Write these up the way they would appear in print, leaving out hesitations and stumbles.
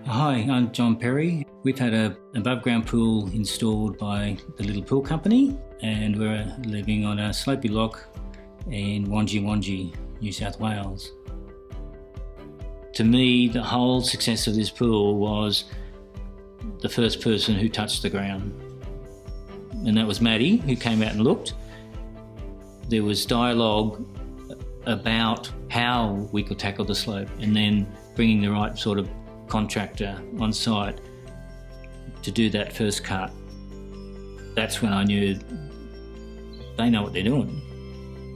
Hi, I'm John Perry. We've had an above-ground pool installed by the Little Pool Company, and we're living on a slopey lock in Wangi, New South Wales. To me, the whole success of this pool was the first person who touched the ground, and that was Maddie, who came out and looked. There was dialogue about how we could tackle the slope, and then bringing the right sort of contractor on site to do that first cut. That's when I knew they know what they're doing.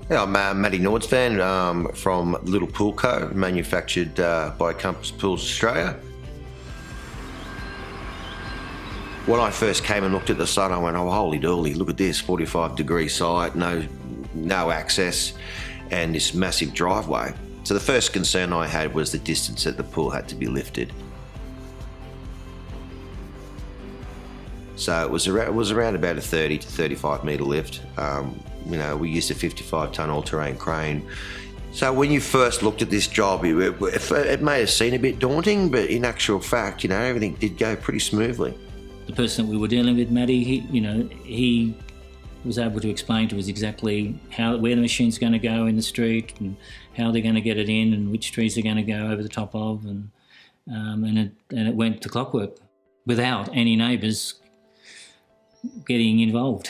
Yeah, I'm Matty Nordsvan from Little Pool Co, manufactured by Compass Pools Australia. When I first came and looked at the site, I went, oh, holy dooly, look at this, 45-degree site, no access, and this massive driveway. So the first concern I had was the distance that the pool had to be lifted. So it was around about a 30 to 35 metre lift. We used a 55-tonne all-terrain crane. So when you first looked at this job, it may have seemed a bit daunting, but in actual fact, everything did go pretty smoothly. The person that we were dealing with, Matty, he was able to explain to us exactly where the machine's going to go in the street and how they're going to get it in and which trees they're going to go over the top of, and it went to clockwork without any neighbours getting involved.